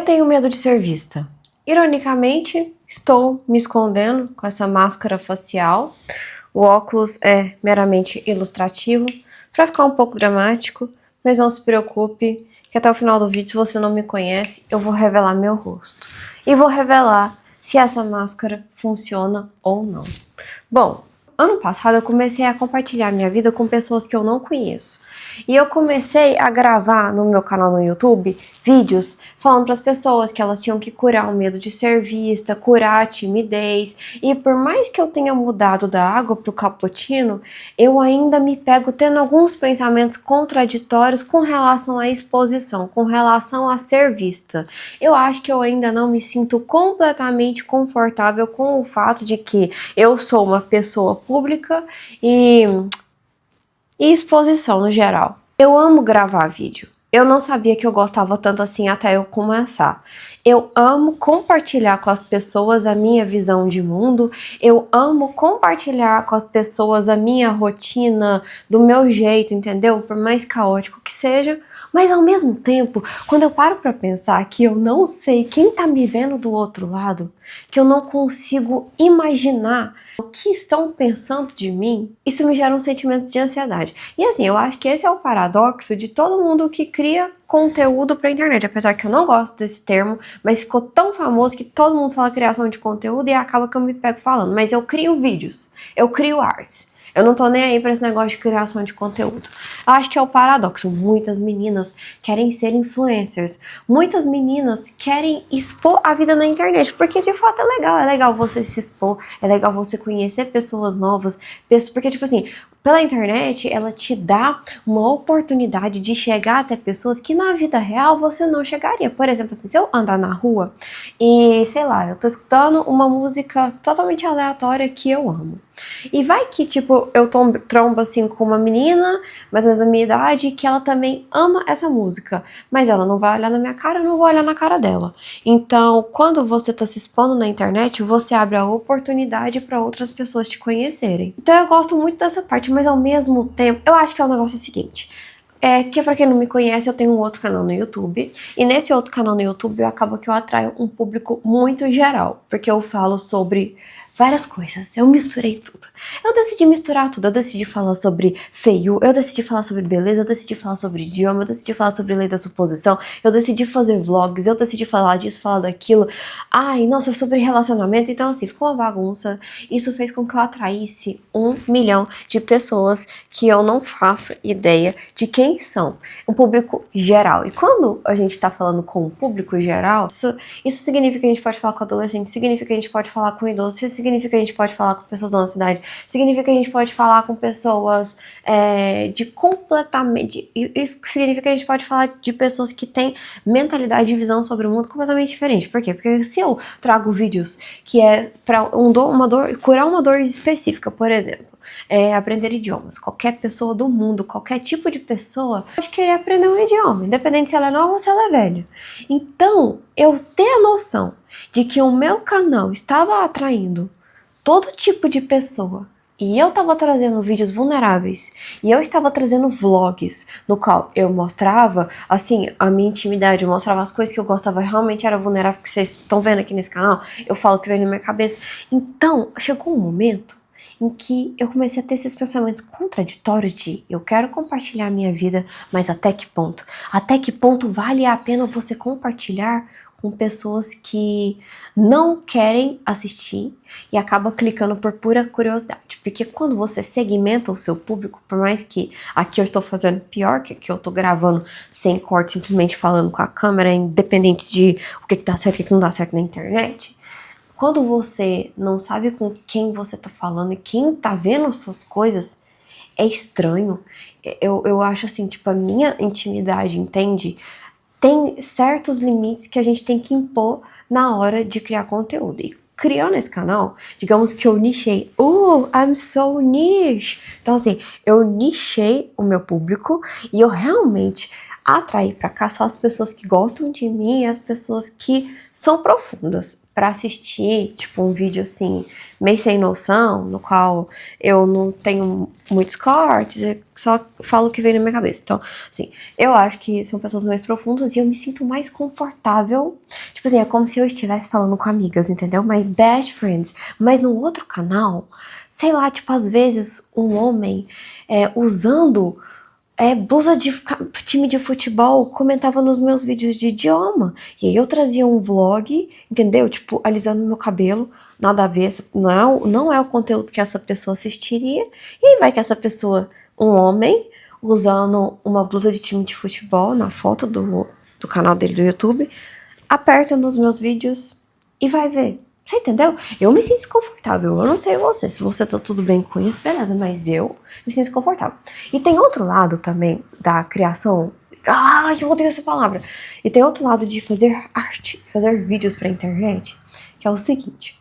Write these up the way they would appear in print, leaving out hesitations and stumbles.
tenho medo de ser vista. Ironicamente, estou me escondendo com essa máscara facial. O óculos é meramente ilustrativo, para ficar um pouco dramático, mas não se preocupe, que até o final do vídeo, se você não me conhece, eu vou revelar meu rosto. E vou revelar se essa máscara funciona ou não. Bom, ano passado eu comecei a compartilhar minha vida com pessoas que eu não conheço. E eu comecei a gravar no meu canal no YouTube vídeos falando para as pessoas que elas tinham que curar o medo de ser vista, curar a timidez. E por mais que eu tenha mudado da água para o cappuccino, eu ainda me pego tendo alguns pensamentos contraditórios com relação à exposição, com relação a ser vista. Eu acho que eu ainda não me sinto completamente confortável com o fato de que eu sou uma pessoa pública e exposição no geral. Eu amo gravar vídeo. Eu não sabia que eu gostava tanto assim até eu começar. Eu amo compartilhar com as pessoas a minha visão de mundo. Eu amo compartilhar com as pessoas a minha rotina do meu jeito, entendeu? Por mais caótico que seja. Mas ao mesmo tempo, quando eu paro pra pensar que eu não sei quem tá me vendo do outro lado, que eu não consigo imaginar o que estão pensando de mim, isso me gera um sentimento de ansiedade. E assim, eu acho que esse é o paradoxo de todo mundo que cria conteúdo pra internet, apesar que eu não gosto desse termo, mas ficou tão famoso que todo mundo fala criação de conteúdo e acaba que eu me pego falando. Mas eu crio vídeos, eu crio artes. Eu não tô nem aí pra esse negócio de criação de conteúdo. Eu acho que é o paradoxo. Muitas meninas querem ser influencers. Muitas meninas querem expor a vida na internet, porque de fato é legal você se expor, é legal você conhecer pessoas novas, porque tipo assim, pela internet ela te dá uma oportunidade de chegar até pessoas que na vida real você não chegaria. Por exemplo, assim, se eu andar na rua e, sei lá, eu tô escutando uma música totalmente aleatória que eu amo. E vai que, tipo, eu trombo assim com uma menina, mais ou menos da minha idade, que ela também ama essa música. Mas ela não vai olhar na minha cara, eu não vou olhar na cara dela. Então, quando você tá se expondo na internet, você abre a oportunidade para outras pessoas te conhecerem. Então eu gosto muito dessa parte, mas ao mesmo tempo, eu acho que é o negócio seguinte. Que pra quem não me conhece, eu tenho um outro canal no YouTube, e nesse outro canal no YouTube eu acabo que eu atraio um público muito geral, porque eu falo sobre várias coisas, eu misturei tudo. Eu decidi misturar tudo, eu decidi falar sobre feio, eu decidi falar sobre beleza, eu decidi falar sobre idioma, eu decidi falar sobre lei da suposição, eu decidi fazer vlogs, eu decidi falar disso, falar daquilo. Ai, nossa, sobre relacionamento, então assim, ficou uma bagunça. Isso fez com que eu atraísse 1 milhão de pessoas que eu não faço ideia de quem são. Um público geral. E quando a gente tá falando com o público geral, isso significa que a gente pode falar com adolescente, significa que a gente pode falar com idosos, significa que a gente pode falar com pessoas da nossa cidade, significa que a gente pode falar com pessoas de completamente... Isso significa que a gente pode falar de pessoas que têm mentalidade e visão sobre o mundo completamente diferente. Por quê? Porque se eu trago vídeos que é pra curar uma dor específica, por exemplo, aprender idiomas. Qualquer pessoa do mundo, qualquer tipo de pessoa pode querer aprender um idioma, independente se ela é nova ou se ela é velha. Então, eu ter a noção de que o meu canal estava atraindo todo tipo de pessoa, e eu estava trazendo vídeos vulneráveis, e eu estava trazendo vlogs, no qual eu mostrava, assim, a minha intimidade, eu mostrava as coisas que eu gostava, realmente era vulnerável, que vocês estão vendo aqui nesse canal, eu falo que veio na minha cabeça. Então, chegou um momento em que eu comecei a ter esses pensamentos contraditórios de eu quero compartilhar a minha vida, mas até que ponto? Até que ponto vale a pena você compartilhar com pessoas que não querem assistir e acaba clicando por pura curiosidade? Porque quando você segmenta o seu público, por mais que aqui eu estou fazendo pior, que aqui eu estou gravando sem corte, simplesmente falando com a câmera, independente de o que dá certo e o que não dá certo na internet, quando você não sabe com quem você tá falando e quem tá vendo suas coisas, é estranho. Eu acho assim, tipo, a minha intimidade, entende? Tem certos limites que a gente tem que impor na hora de criar conteúdo. E criando esse canal, digamos que eu nichei. I'm so niche. Então assim, eu nichei o meu público e eu realmente atrair pra cá só as pessoas que gostam de mim e as pessoas que são profundas pra assistir, tipo, um vídeo assim, meio sem noção, no qual eu não tenho muitos cortes, eu só falo o que vem na minha cabeça. Então, assim, eu acho que são pessoas mais profundas e eu me sinto mais confortável. Tipo assim, é como se eu estivesse falando com amigas, entendeu? My best friends. Mas no outro canal, sei lá, tipo, às vezes um homem usando blusa de time de futebol comentava nos meus vídeos de idioma. E aí eu trazia um vlog, entendeu? Tipo, alisando meu cabelo, nada a ver, não é o conteúdo que essa pessoa assistiria. E aí vai que essa pessoa, um homem, usando uma blusa de time de futebol na foto do canal dele do YouTube, aperta nos meus vídeos e vai ver. Você entendeu? Eu me sinto desconfortável. Eu não sei você. Se você tá tudo bem com isso, beleza. Mas eu me sinto desconfortável. E tem outro lado também da criação. Ai, eu odeio essa palavra. E tem outro lado de fazer arte, fazer vídeos pra internet, que é o seguinte.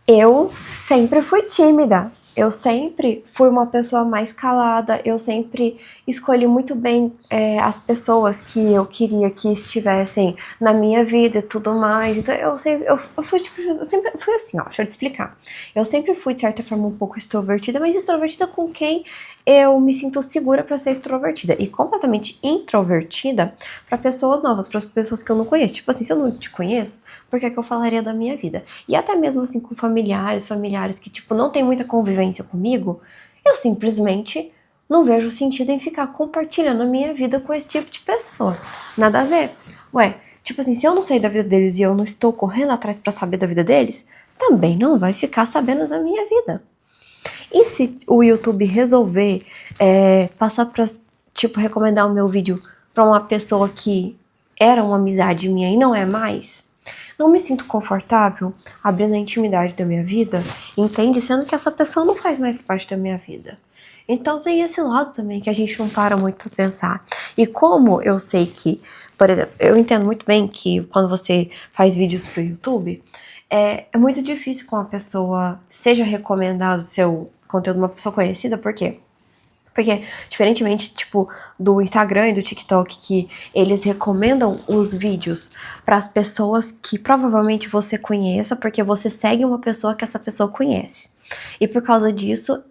Eu sempre fui tímida. Eu sempre fui uma pessoa mais calada. Eu sempre escolhi muito bem as pessoas que eu queria que estivessem na minha vida e tudo mais. Então eu sempre fui assim, ó, deixa eu te explicar. Eu sempre fui, de certa forma, um pouco extrovertida, mas extrovertida com quem eu me sinto segura pra ser extrovertida. E completamente introvertida pra pessoas novas, pra pessoas que eu não conheço. Tipo assim, se eu não te conheço, por que eu falaria da minha vida? E até mesmo assim com familiares que, tipo, não tem muita convivência comigo, eu simplesmente não vejo sentido em ficar compartilhando a minha vida com esse tipo de pessoa. Nada a ver. Ué, tipo assim, se eu não sei da vida deles e eu não estou correndo atrás pra saber da vida deles, também não vai ficar sabendo da minha vida. E se o YouTube resolver passar pra, tipo, recomendar o meu vídeo pra uma pessoa que era uma amizade minha e não é mais? Não me sinto confortável abrindo a intimidade da minha vida, entende? Sendo que essa pessoa não faz mais parte da minha vida. Então tem esse lado também que a gente não para muito pra pensar. E como eu sei que, por exemplo, eu entendo muito bem que quando você faz vídeos pro YouTube, é muito difícil com a pessoa seja recomendado o seu conteúdo uma pessoa conhecida, por quê? Porque, diferentemente, tipo, do Instagram e do TikTok, que eles recomendam os vídeos para as pessoas que provavelmente você conheça, porque você segue uma pessoa que essa pessoa conhece. E por causa disso,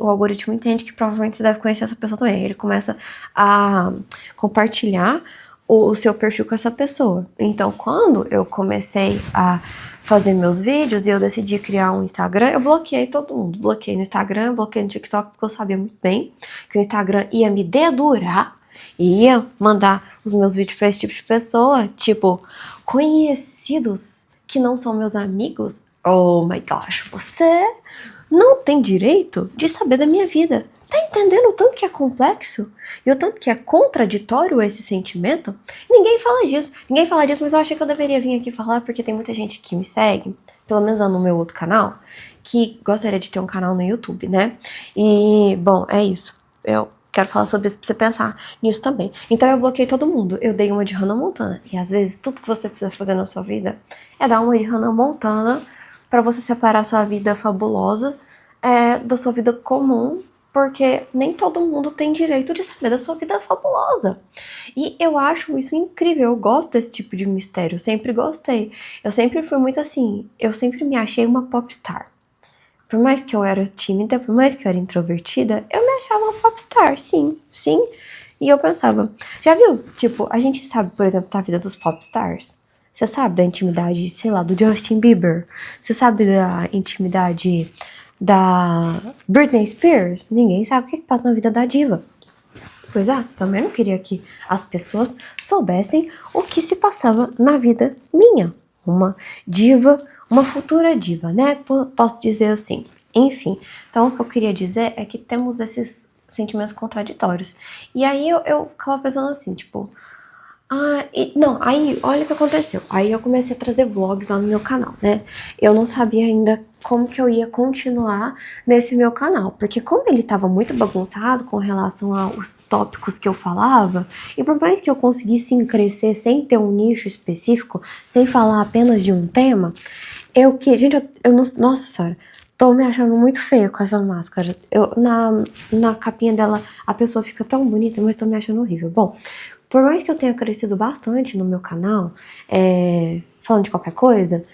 o algoritmo entende que provavelmente você deve conhecer essa pessoa também. Ele começa a compartilhar o seu perfil com essa pessoa. Então, quando eu comecei a fazer meus vídeos e eu decidi criar um Instagram, eu bloqueei todo mundo. Bloqueei no Instagram, bloqueei no TikTok, porque eu sabia muito bem que o Instagram ia me dedurar e ia mandar os meus vídeos pra esse tipo de pessoa, tipo, conhecidos que não são meus amigos. Oh my gosh, você não tem direito de saber da minha vida. Tá entendendo o tanto que é complexo? E o tanto que é contraditório esse sentimento? Ninguém fala disso. Ninguém fala disso, mas eu achei que eu deveria vir aqui falar porque tem muita gente que me segue, pelo menos lá no meu outro canal, que gostaria de ter um canal no YouTube, né? E, bom, é isso. Eu quero falar sobre isso pra você pensar nisso também. Então eu bloqueei todo mundo. Eu dei uma de Hannah Montana. E às vezes tudo que você precisa fazer na sua vida é dar uma de Hannah Montana pra você separar a sua vida fabulosa da sua vida comum, porque nem todo mundo tem direito de saber da sua vida fabulosa. E eu acho isso incrível, eu gosto desse tipo de mistério, eu sempre gostei. Eu sempre fui muito assim, eu sempre me achei uma popstar. Por mais que eu era tímida, por mais que eu era introvertida, eu me achava uma popstar, sim, sim. E eu pensava, já viu? Tipo, a gente sabe, por exemplo, da vida dos popstars. Você sabe da intimidade, sei lá, do Justin Bieber? Você sabe da intimidade da Britney Spears? Ninguém sabe o que passa na vida da diva. Pois é, também não queria que as pessoas soubessem o que se passava na vida minha. Uma diva, uma futura diva, né? Posso dizer assim. Enfim, então o que eu queria dizer é que temos esses sentimentos contraditórios. E aí eu ficava pensando assim, tipo... aí olha o que aconteceu. Aí eu comecei a trazer vlogs lá no meu canal, né? Eu não sabia ainda como que eu ia continuar nesse meu canal, porque como ele tava muito bagunçado com relação aos tópicos que eu falava, e por mais que eu conseguisse crescer sem ter um nicho específico, sem falar apenas de um tema, gente, eu não, nossa senhora, tô me achando muito feia com essa máscara. Na capinha dela a pessoa fica tão bonita, mas tô me achando horrível. Bom, por mais que eu tenha crescido bastante no meu canal, falando de qualquer coisa,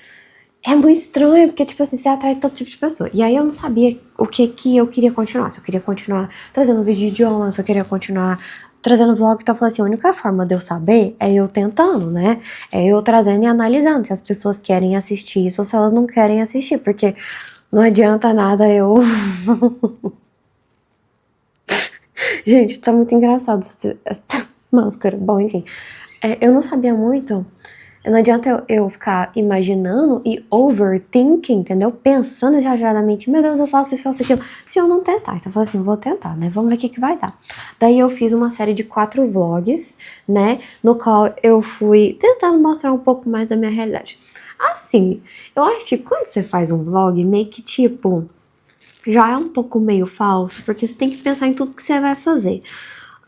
é muito estranho, porque, tipo assim, você atrai todo tipo de pessoa. E aí eu não sabia o que eu queria continuar. Se eu queria continuar trazendo vídeo de idioma, se eu queria continuar trazendo vlog. Então eu falei assim, a única forma de eu saber é eu tentando, né? É eu trazendo e analisando se as pessoas querem assistir isso ou se elas não querem assistir. Porque não adianta nada eu... Gente, tá muito engraçado essa máscara. Bom, enfim. Eu não sabia muito... Não adianta eu ficar imaginando e overthinking, entendeu? Pensando exageradamente, meu Deus, eu faço isso, eu faço aquilo. Se eu não tentar. Então eu falei assim, vou tentar, né? Vamos ver o que vai dar. Daí eu fiz uma série de 4 vlogs, né? No qual eu fui tentando mostrar um pouco mais da minha realidade. Assim, eu acho que quando você faz um vlog, meio que tipo... já é um pouco meio falso, porque você tem que pensar em tudo que você vai fazer.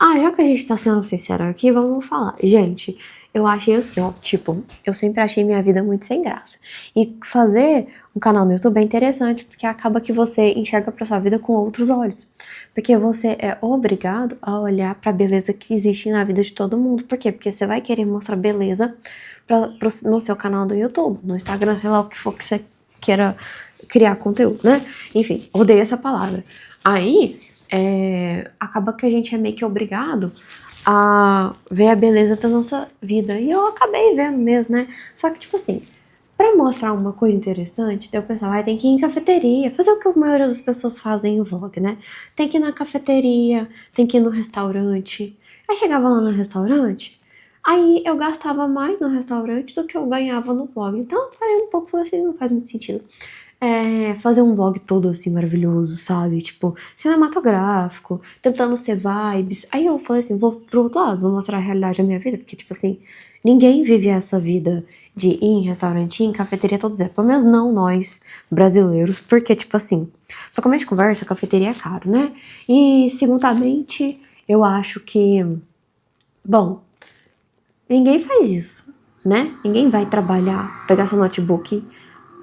Já que a gente tá sendo sincero aqui, vamos falar. Gente, eu achei assim, ó, tipo, eu sempre achei minha vida muito sem graça. E fazer um canal no YouTube é interessante, porque acaba que você enxerga pra sua vida com outros olhos. Porque você é obrigado a olhar pra beleza que existe na vida de todo mundo. Por quê? Porque você vai querer mostrar beleza no seu canal do YouTube, no Instagram, sei lá o que for que você queira criar conteúdo, né? Enfim, odeio essa palavra. Aí... acaba que a gente é meio que obrigado a ver a beleza da nossa vida. E eu acabei vendo mesmo, né? Só que, tipo assim, pra mostrar uma coisa interessante, eu pensava, tem que ir em cafeteria, fazer o que a maioria das pessoas fazem em vlog, né? Tem que ir na cafeteria, tem que ir no restaurante. Aí chegava lá no restaurante, aí eu gastava mais no restaurante do que eu ganhava no vlog. Então eu parei um pouco e falei assim, não faz muito sentido. Fazer um vlog todo assim maravilhoso, sabe? Tipo, cinematográfico, tentando ser vibes. Aí eu falei assim, vou pro outro lado, vou mostrar a realidade da minha vida, porque, tipo assim, ninguém vive essa vida de ir em restaurante, ir em cafeteria todos os dias. Pelo menos não nós, brasileiros, porque, tipo assim, pra comer de conversa, cafeteria é caro, né? E, segundamente, eu acho que, bom, ninguém faz isso, né? Ninguém vai trabalhar, pegar seu notebook.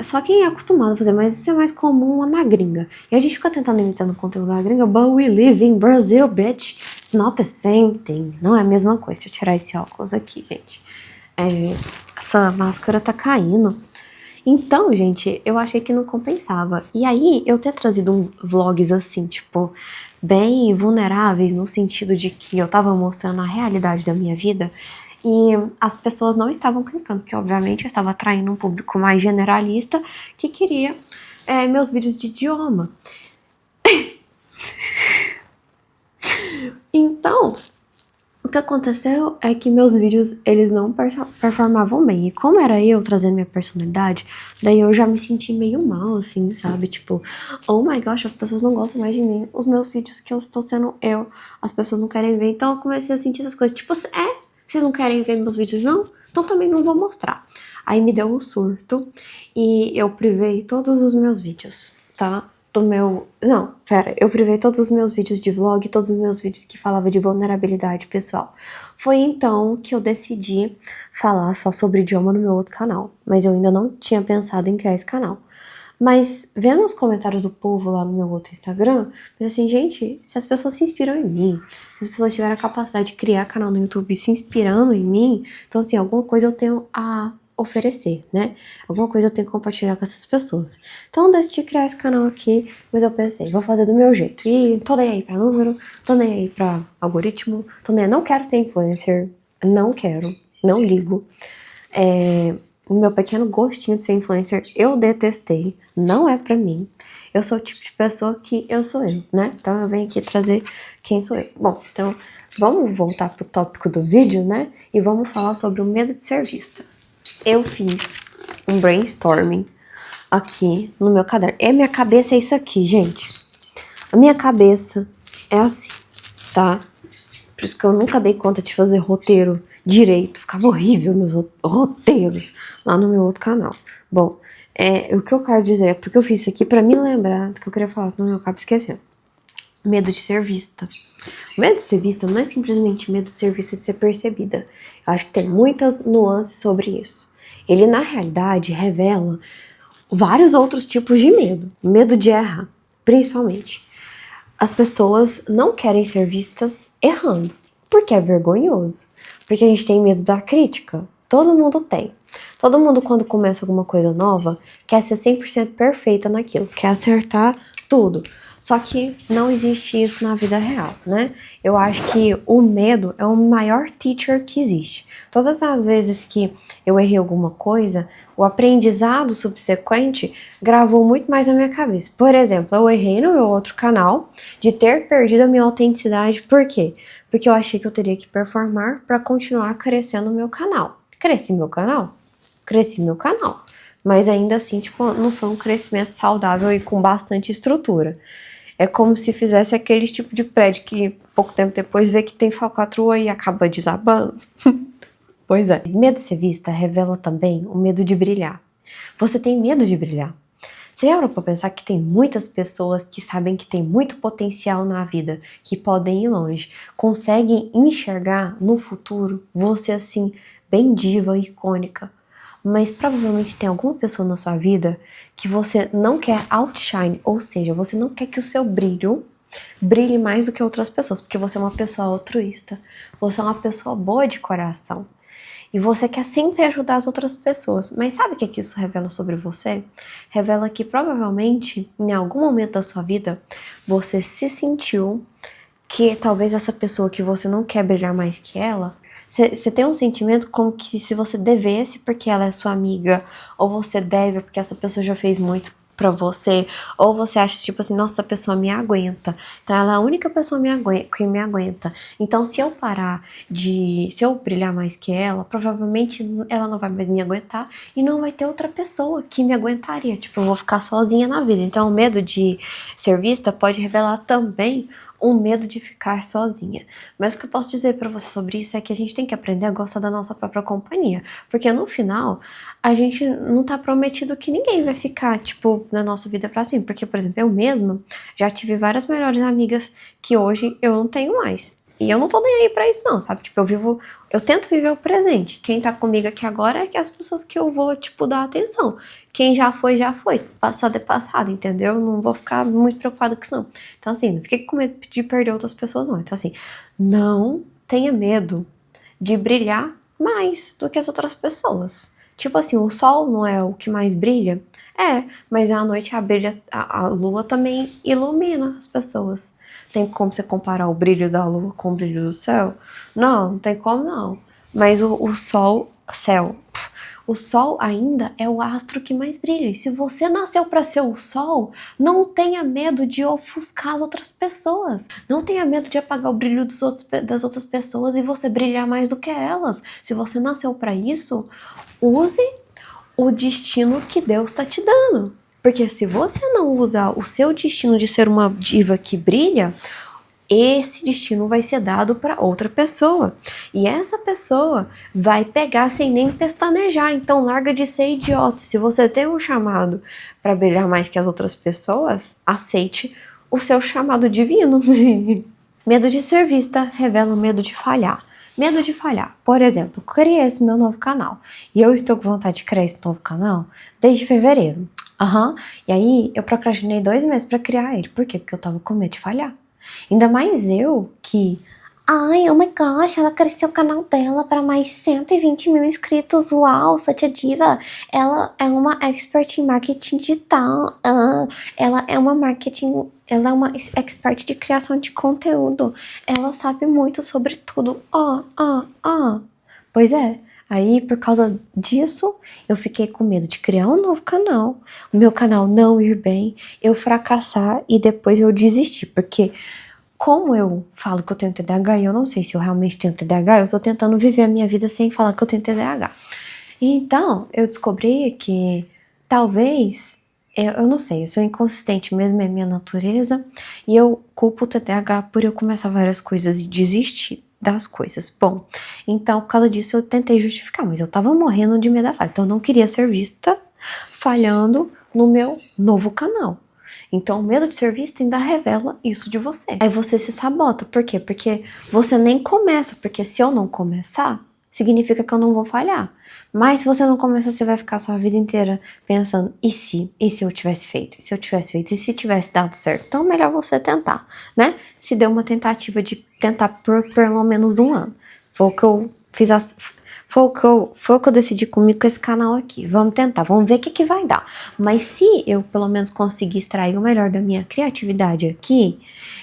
Só quem é acostumado a fazer, mas isso é mais comum lá na gringa. E a gente fica tentando imitar o conteúdo da gringa, but we live in Brazil, bitch. It's not the same thing. Não é a mesma coisa. Deixa eu tirar esse óculos aqui, gente. Essa máscara tá caindo. Então, gente, eu achei que não compensava. E aí, eu ter trazido vlogs assim, tipo, bem vulneráveis, no sentido de que eu tava mostrando a realidade da minha vida, e as pessoas não estavam clicando, porque obviamente eu estava atraindo um público mais generalista que queria meus vídeos de idioma. Então, o que aconteceu é que meus vídeos, eles não performavam bem. E como era eu trazendo minha personalidade, daí eu já me senti meio mal, assim, sabe? Tipo, oh my gosh, as pessoas não gostam mais de mim. Os meus vídeos que eu estou sendo eu, as pessoas não querem ver. Então eu comecei a sentir essas coisas. Tipo, vocês não querem ver meus vídeos, não? Então também não vou mostrar. Aí me deu um surto e eu privei todos os meus vídeos, tá? Eu privei todos os meus vídeos de vlog, todos os meus vídeos que falavam de vulnerabilidade pessoal. Foi então que eu decidi falar só sobre idioma no meu outro canal, mas eu ainda não tinha pensado em criar esse canal. Mas vendo os comentários do povo lá no meu outro Instagram, eu assim, gente, se as pessoas se inspiram em mim, se as pessoas tiveram a capacidade de criar canal no YouTube se inspirando em mim, então assim, alguma coisa eu tenho a oferecer, né? Alguma coisa eu tenho que compartilhar com essas pessoas. Então eu decidi criar esse canal aqui, mas eu pensei, vou fazer do meu jeito. E tô nem aí pra número, tô nem aí pra algoritmo, não quero ser influencer, não quero, não ligo. O meu pequeno gostinho de ser influencer, eu detestei, não é pra mim. Eu sou o tipo de pessoa que eu sou eu, né? Então eu venho aqui trazer quem sou eu. Bom, então vamos voltar pro tópico do vídeo, né? E vamos falar sobre o medo de ser vista. Eu fiz um brainstorming aqui no meu caderno. Minha cabeça é isso aqui, gente. A minha cabeça é assim, tá? Por isso que eu nunca dei conta de fazer roteiro direito. Ficava horrível meus roteiros lá no meu outro canal. Bom, o que eu quero dizer é porque eu fiz isso aqui pra me lembrar do que eu queria falar, senão eu acabo esquecendo. Medo de ser vista. O medo de ser vista não é simplesmente medo de ser vista, de ser percebida. Eu acho que tem muitas nuances sobre isso. Ele, na realidade, revela vários outros tipos de medo. Medo de errar, principalmente. As pessoas não querem ser vistas errando, porque é vergonhoso. Porque a gente tem medo da crítica. Todo mundo tem. Todo mundo, quando começa alguma coisa nova, quer ser 100% perfeita naquilo, quer acertar tudo. Só que não existe isso na vida real, né? Eu acho que o medo é o maior teacher que existe. Todas as vezes que eu errei alguma coisa, o aprendizado subsequente gravou muito mais na minha cabeça. Por exemplo, eu errei no meu outro canal de ter perdido a minha autenticidade. Por quê? Porque eu achei que eu teria que performar para continuar crescendo o meu canal. Cresci meu canal? Cresci meu canal. Mas ainda assim, tipo, não foi um crescimento saudável e com bastante estrutura. É como se fizesse aquele tipo de prédio que pouco tempo depois vê que tem falcatrua e acaba desabando. Pois é. Medo de ser vista revela também o medo de brilhar. Você tem medo de brilhar. Você já parou pra pensar que tem muitas pessoas que sabem que tem muito potencial na vida, que podem ir longe, conseguem enxergar no futuro você assim, bem diva, icônica, mas provavelmente tem alguma pessoa na sua vida que você não quer outshine, ou seja, você não quer que o seu brilho brilhe mais do que outras pessoas, porque você é uma pessoa altruísta, você é uma pessoa boa de coração. E você quer sempre ajudar as outras pessoas. Mas sabe o que isso revela sobre você? Revela que provavelmente, em algum momento da sua vida, você se sentiu que talvez essa pessoa que você não quer brilhar mais que ela, você tem um sentimento como que se você devesse porque ela é sua amiga, ou você deve porque essa pessoa já fez muito pra você, ou você acha tipo assim, nossa, essa pessoa me aguenta, então ela é a única pessoa que me aguenta, então se eu se eu brilhar mais que ela, provavelmente ela não vai mais me aguentar e não vai ter outra pessoa que me aguentaria, tipo, eu vou ficar sozinha na vida. Então o medo de ser vista pode revelar também um medo de ficar sozinha. Mas o que eu posso dizer pra você sobre isso é que a gente tem que aprender a gostar da nossa própria companhia, porque no final a gente não tá prometido que ninguém vai ficar, tipo, na nossa vida pra sempre. Porque, por exemplo, eu mesma já tive várias melhores amigas que hoje eu não tenho mais. E eu não tô nem aí pra isso não, sabe? Tipo, eu tento viver o presente. Quem tá comigo aqui agora é que as pessoas que eu vou, tipo, dar atenção. Quem já foi, já foi. Passado é passado, entendeu? Não vou ficar muito preocupado com isso não. Então, assim, não fique com medo de perder outras pessoas não. Então, assim, não tenha medo de brilhar mais do que as outras pessoas. Tipo assim, o sol não é o que mais brilha? É, mas à noite a lua também ilumina as pessoas. Tem como você comparar o brilho da lua com o brilho do céu? Não, não tem como não. Mas o sol ainda é o astro que mais brilha. E se você nasceu para ser o sol, não tenha medo de ofuscar as outras pessoas. Não tenha medo de apagar o brilho das outras pessoas e você brilhar mais do que elas. Se você nasceu para isso, use o destino que Deus está te dando. Porque se você não usar o seu destino de ser uma diva que brilha, esse destino vai ser dado para outra pessoa. E essa pessoa vai pegar sem nem pestanejar. Então larga de ser idiota. Se você tem um chamado para brilhar mais que as outras pessoas, aceite o seu chamado divino. Medo de ser vista revela o medo de falhar. Medo de falhar. Por exemplo, eu criei esse meu novo canal. E eu estou com vontade de criar esse novo canal desde fevereiro. E aí eu procrastinei 2 meses para criar ele. Por quê? Porque eu tava com medo de falhar. Ainda mais eu que... Ai, oh my gosh, ela cresceu o canal dela para mais de 120 mil inscritos. Uau, Satya Diva. Ela é uma expert em marketing digital. Ela é uma expert de criação de conteúdo. Ela sabe muito sobre tudo. Pois é. Aí, por causa disso, eu fiquei com medo de criar um novo canal, o meu canal não ir bem, eu fracassar e depois eu desistir, porque como eu falo que eu tenho TDAH e eu não sei se eu realmente tenho TDAH, eu tô tentando viver a minha vida sem falar que eu tenho TDAH. Então, eu descobri que talvez, eu não sei, eu sou inconsistente mesmo, é minha natureza, e eu culpo o TDAH por eu começar várias coisas e desistir das coisas. Bom, então por causa disso eu tentei justificar, mas eu tava morrendo de medo da falha, então eu não queria ser vista falhando no meu novo canal. Então o medo de ser vista ainda revela isso de você. Aí você se sabota, por quê? Porque você nem começa, porque se eu não começar, significa que eu não vou falhar. Mas se você não começa, você vai ficar a sua vida inteira pensando, e se eu tivesse feito? E se eu tivesse feito? E se tivesse dado certo? Então é melhor você tentar, né? Se deu uma tentativa de tentar por pelo menos 1 ano. Foi o que eu fiz as... Foi o que eu decidi comigo com esse canal aqui. Vamos tentar, vamos ver o que vai dar. Mas se eu pelo menos conseguir extrair o melhor da minha criatividade aqui,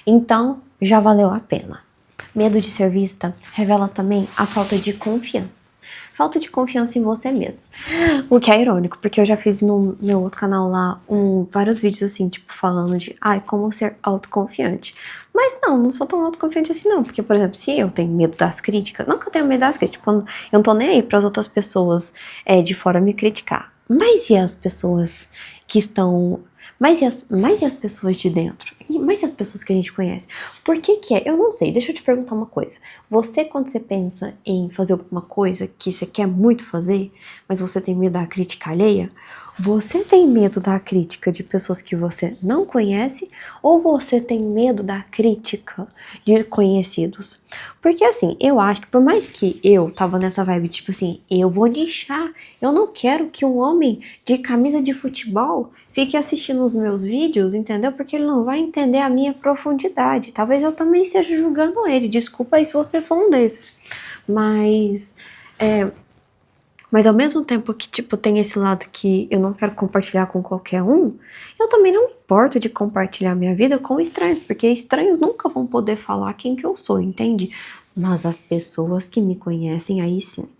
então já valeu a pena. Medo de ser vista revela também a falta de confiança. Falta de confiança em você mesmo. O que é irônico, porque eu já fiz no meu outro canal lá vários vídeos assim, tipo, falando de como ser autoconfiante. Mas não sou tão autoconfiante assim não, porque, por exemplo, se eu tenho medo das críticas, não que eu tenha medo das críticas, tipo, eu não tô nem aí para as outras pessoas de fora me criticar. Mas e as pessoas que estão... Mas e as pessoas de dentro? Mas e as pessoas que a gente conhece? Por que que é? Eu não sei, deixa eu te perguntar uma coisa. Você, quando você pensa em fazer alguma coisa que você quer muito fazer, mas você tem medo da crítica alheia, você tem medo da crítica de pessoas que você não conhece ou você tem medo da crítica de conhecidos? Porque assim, eu acho que por mais que eu tava nessa vibe, tipo assim, eu vou nichar, eu não quero que um homem de camisa de futebol fique assistindo os meus vídeos, entendeu? Porque ele não vai entender a minha profundidade. Talvez eu também esteja julgando ele, desculpa aí se você for um desses. Mas ao mesmo tempo que, tipo, tem esse lado que eu não quero compartilhar com qualquer um, eu também não me importo de compartilhar minha vida com estranhos, porque estranhos nunca vão poder falar quem que eu sou, entende? Mas as pessoas que me conhecem, aí sim.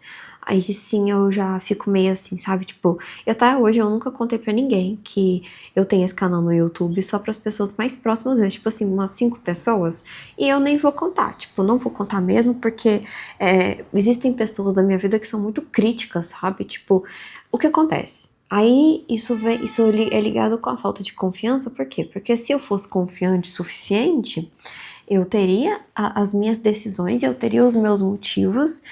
Aí sim eu já fico meio assim, sabe? Tipo, até hoje eu nunca contei pra ninguém que eu tenho esse canal no YouTube, só pras pessoas mais próximas mesmo, tipo assim, umas 5 pessoas, e eu nem vou contar, tipo, não vou contar mesmo, porque existem pessoas da minha vida que são muito críticas, sabe? Tipo, o que acontece? Aí isso é ligado com a falta de confiança, por quê? Porque se eu fosse confiante o suficiente, eu teria as minhas decisões, eu teria os meus motivos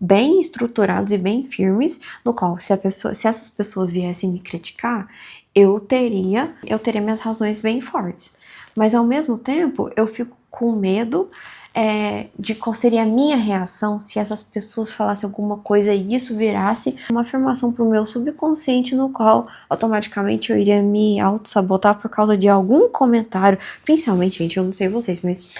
bem estruturados e bem firmes, no qual se essas pessoas viessem me criticar, eu teria minhas razões bem fortes. Mas ao mesmo tempo, eu fico com medo de qual seria a minha reação se essas pessoas falassem alguma coisa e isso virasse uma afirmação pro meu subconsciente, no qual automaticamente eu iria me auto-sabotar por causa de algum comentário. Principalmente, gente, eu não sei vocês, mas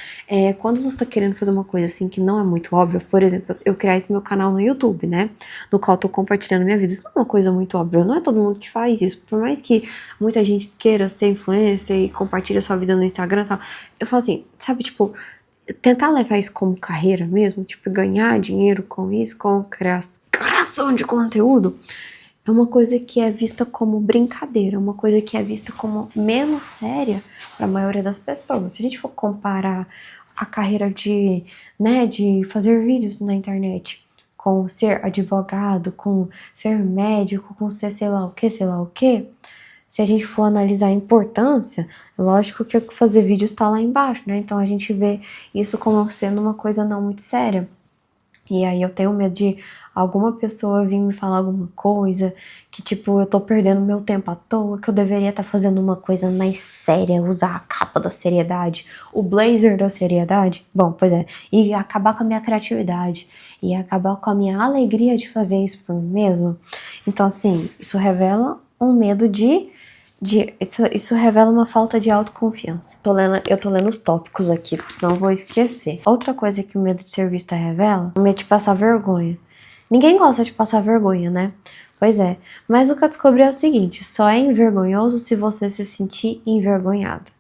quando você tá querendo fazer uma coisa assim que não é muito óbvia, por exemplo, eu criar esse meu canal no YouTube, né, no qual eu tô compartilhando minha vida, isso não é uma coisa muito óbvia, não é todo mundo que faz isso, por mais que muita gente queira ser influencer e compartilha sua vida no Instagram e tal, eu falo assim, sabe, tipo, tentar levar isso como carreira mesmo, tipo, ganhar dinheiro com isso, com criação de conteúdo, é uma coisa que é vista como brincadeira, uma coisa que é vista como menos séria para a maioria das pessoas. Se a gente for comparar a carreira de fazer vídeos na internet com ser advogado, com ser médico, com ser sei lá o que, se a gente for analisar a importância, lógico que fazer vídeo está lá embaixo, né? Então a gente vê isso como sendo uma coisa não muito séria. E aí eu tenho medo de alguma pessoa vir me falar alguma coisa, que tipo, eu tô perdendo meu tempo à toa, que eu deveria estar fazendo uma coisa mais séria, usar a capa da seriedade, o blazer da seriedade, bom, pois é, e acabar com a minha criatividade, e acabar com a minha alegria de fazer isso por mim mesma. Então assim, isso revela um medo isso revela uma falta de autoconfiança. Eu tô lendo os tópicos aqui, porque senão eu vou esquecer. Outra coisa que o medo de ser vista revela é o medo de passar vergonha. Ninguém gosta de passar vergonha, né? Pois é, mas o que eu descobri é o seguinte, só é envergonhoso se você se sentir envergonhado.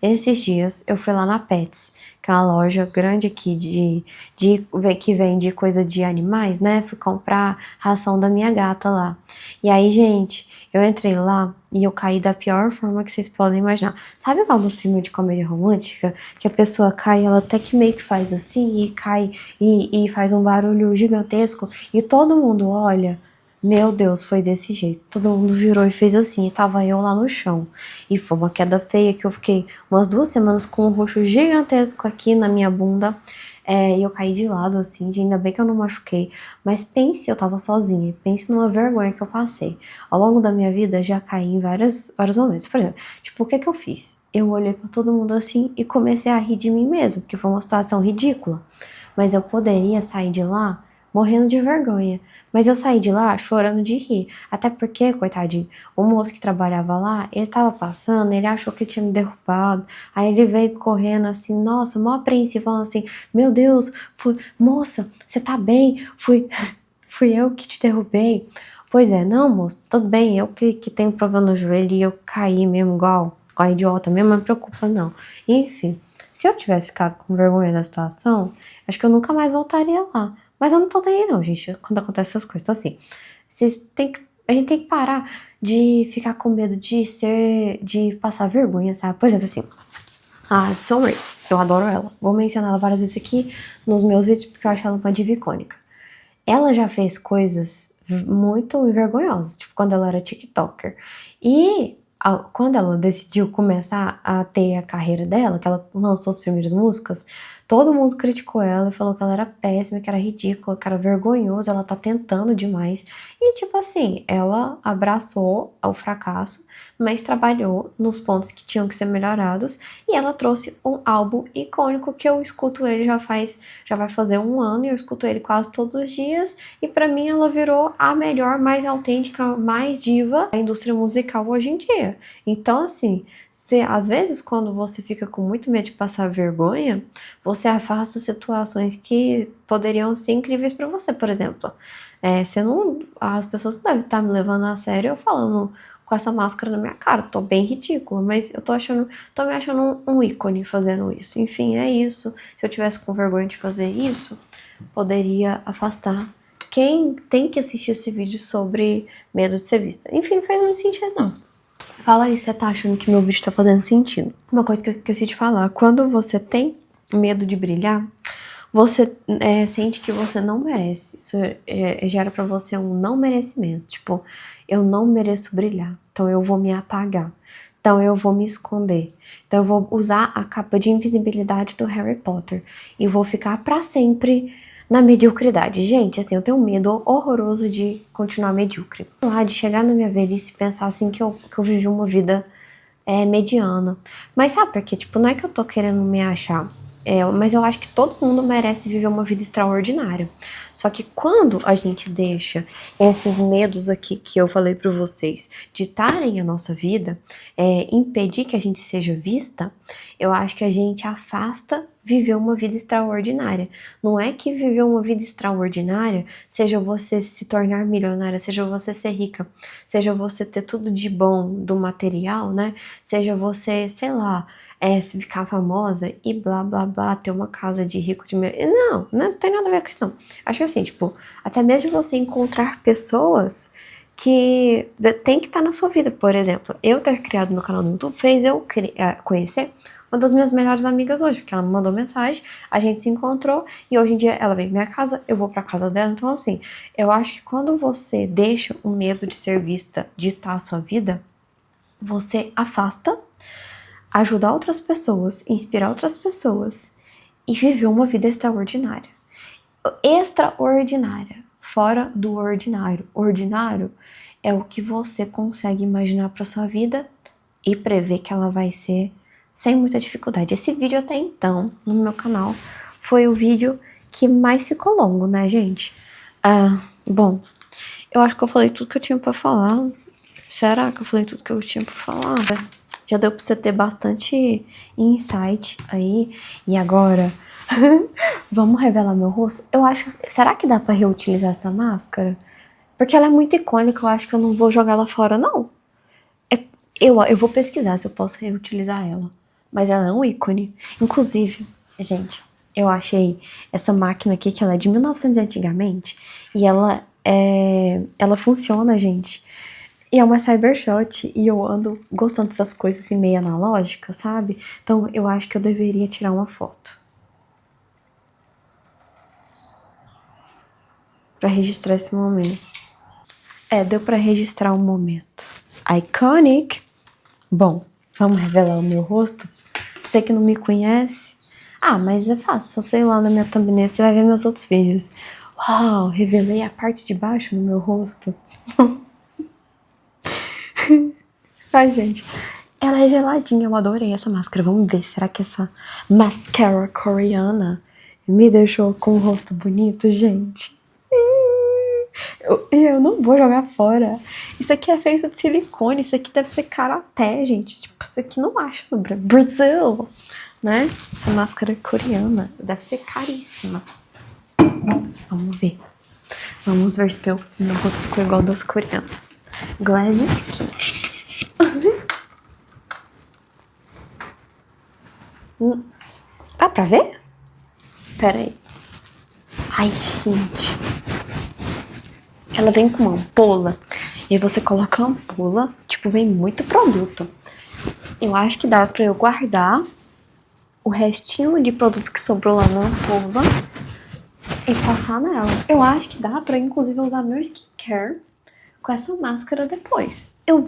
Esses dias eu fui lá na Pets, que é uma loja grande aqui que vende coisa de animais, né? Fui comprar ração da minha gata lá. E aí, gente, eu entrei lá e eu caí da pior forma que vocês podem imaginar. Sabe lá nos filmes de comédia romântica? Que a pessoa cai, ela até que meio que faz assim, e cai e faz um barulho gigantesco, e todo mundo olha. Meu Deus, foi desse jeito. Todo mundo virou e fez assim, e tava eu lá no chão. E foi uma queda feia que eu fiquei umas 2 semanas com um roxo gigantesco aqui na minha bunda. E eu caí de lado, assim, ainda bem que eu não machuquei. Mas pense, eu tava sozinha. Pense numa vergonha que eu passei. Ao longo da minha vida, já caí em vários momentos. Por exemplo, tipo, o que que eu fiz? Eu olhei pra todo mundo assim e comecei a rir de mim mesmo, porque foi uma situação ridícula. Mas eu poderia sair de lá morrendo de vergonha. Mas eu saí de lá chorando de rir. Até porque, coitadinho, o moço que trabalhava lá, ele tava passando, ele achou que tinha me derrubado. Aí ele veio correndo assim, nossa, mó apreensivo, falando assim, meu Deus, moça, você tá bem? Fui eu que te derrubei. Pois é, não, moço, tudo bem, eu que tenho problema no joelho e eu caí mesmo, igual idiota mesmo, não me preocupa não. Enfim, se eu tivesse ficado com vergonha da situação, acho que eu nunca mais voltaria lá. Mas eu não tô nem aí não, gente, quando acontecem essas coisas. Então assim, a gente tem que parar de ficar com medo de passar vergonha, sabe? Por exemplo, assim, a Addison Rae, eu adoro ela. Vou mencionar ela várias vezes aqui nos meus vídeos porque eu acho ela uma diva icônica. Ela já fez coisas muito vergonhosas, tipo quando ela era TikToker. E quando ela decidiu começar a ter a carreira dela, que ela lançou as primeiras músicas, todo mundo criticou ela e falou que ela era péssima, que era ridícula, que era vergonhosa, ela tá tentando demais. E tipo assim, ela abraçou o fracasso, mas trabalhou nos pontos que tinham que ser melhorados e ela trouxe um álbum icônico que eu escuto ele já vai fazer um ano e eu escuto ele quase todos os dias e pra mim ela virou a melhor, mais autêntica, mais diva da indústria musical hoje em dia. Então assim, às vezes quando você fica com muito medo de passar vergonha, você afasta situações que poderiam ser incríveis pra você, por exemplo. As pessoas não devem estar me levando a sério eu falando com essa máscara na minha cara, tô bem ridícula, mas eu tô me achando um ícone fazendo isso. Enfim, é isso. Se eu tivesse com vergonha de fazer isso, poderia afastar quem tem que assistir esse vídeo sobre medo de ser vista. Enfim, não faz muito sentido, não. Fala aí se você tá achando que meu vídeo tá fazendo sentido. Uma coisa que eu esqueci de falar, quando você tem medo de brilhar, você sente que você não merece. Isso gera pra você um não merecimento. Tipo, eu não mereço brilhar, então eu vou me apagar. Então eu vou me esconder. Então eu vou usar a capa de invisibilidade do Harry Potter e vou ficar pra sempre na mediocridade. Gente, assim, eu tenho um medo horroroso de continuar medíocre. Lá de chegar na minha velhice e pensar assim que eu vivi uma vida mediana. Mas sabe por quê? Tipo, não é que eu tô querendo me achar. Mas eu acho que todo mundo merece viver uma vida extraordinária. Só que quando a gente deixa esses medos aqui que eu falei pra vocês ditarem a nossa vida, impedir que a gente seja vista, eu acho que a gente afasta viver uma vida extraordinária. Não é que viver uma vida extraordinária seja você se tornar milionária, seja você ser rica, seja você ter tudo de bom do material, né? Seja você, sei lá, se ficar famosa e blá blá blá, ter uma casa de rico de milionário. Não tem nada a ver com isso não. Acho que assim, tipo, até mesmo você encontrar pessoas que tem que estar na sua vida. Por exemplo, eu ter criado meu canal no YouTube fez eu conhecer uma das minhas melhores amigas hoje, porque ela me mandou mensagem, a gente se encontrou e hoje em dia ela vem pra minha casa, eu vou pra casa dela. Então assim, eu acho que quando você deixa o medo de ser vista ditar a sua vida, você afasta, ajudar outras pessoas, inspirar outras pessoas e viver uma vida extraordinária. Extraordinária, fora do ordinário. Ordinário é o que você consegue imaginar para sua vida e prever que ela vai ser sem muita dificuldade. Esse vídeo até então, no meu canal, foi o vídeo que mais ficou longo, né, gente? Bom, eu acho que eu falei tudo que eu tinha pra falar. Será que eu falei tudo que eu tinha pra falar? Já deu pra você ter bastante insight aí. E agora, vamos revelar meu rosto? Eu acho... Será que dá pra reutilizar essa máscara? Porque ela é muito icônica, eu acho que eu não vou jogar ela fora, não. Eu vou pesquisar se eu posso reutilizar ela. Mas ela é um ícone. Inclusive, gente, eu achei essa máquina aqui, que ela é de 1900 antigamente. E ela funciona, gente. E é uma Cybershot. E eu ando gostando dessas coisas assim, meio analógicas, sabe? Então eu acho que eu deveria tirar uma foto. Pra registrar esse momento. Deu pra registrar um momento. Iconic. Bom, vamos revelar o meu rosto? Você que não me conhece? Mas é fácil, só sei lá na minha thumbnail, você vai ver meus outros vídeos. Uau, revelei a parte de baixo do meu rosto. Ai, gente, ela é geladinha, eu adorei essa máscara. Vamos ver, será que essa mascara coreana me deixou com o rosto bonito, gente? Eu não vou jogar fora. Isso aqui é feito de silicone, isso aqui deve ser karaté, gente. Tipo, isso aqui não acha no Brasil, né? Essa máscara coreana deve ser caríssima. Vamos ver. Vamos ver se meu rosto ficou igual das coreanas. Glass skin. Dá pra ver? Pera aí. Ai, gente. Ela vem com uma ampola. E aí você coloca a ampola. Tipo, vem muito produto. Eu acho que dá pra eu guardar o restinho de produto que sobrou lá na ampola e passar nela. Eu acho que dá pra, inclusive, usar meu skincare com essa máscara depois. Eu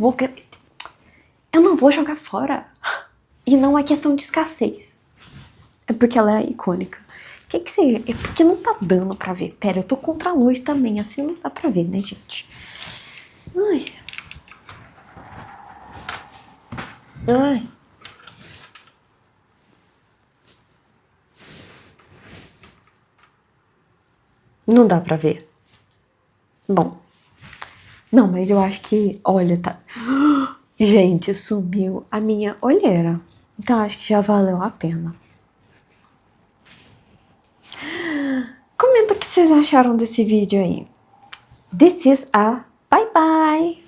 não vou jogar fora. E não é questão de escassez. É porque ela é icônica. O que seria? É porque não tá dando pra ver. Pera, eu tô contra a luz também. Assim não dá pra ver, né, gente? Ai. Ai. Não dá pra ver. Bom. Não, mas eu acho que... Olha, tá... Gente, sumiu a minha olheira. Então acho que já valeu a pena. Comenta o que vocês acharam desse vídeo aí. This is a bye bye!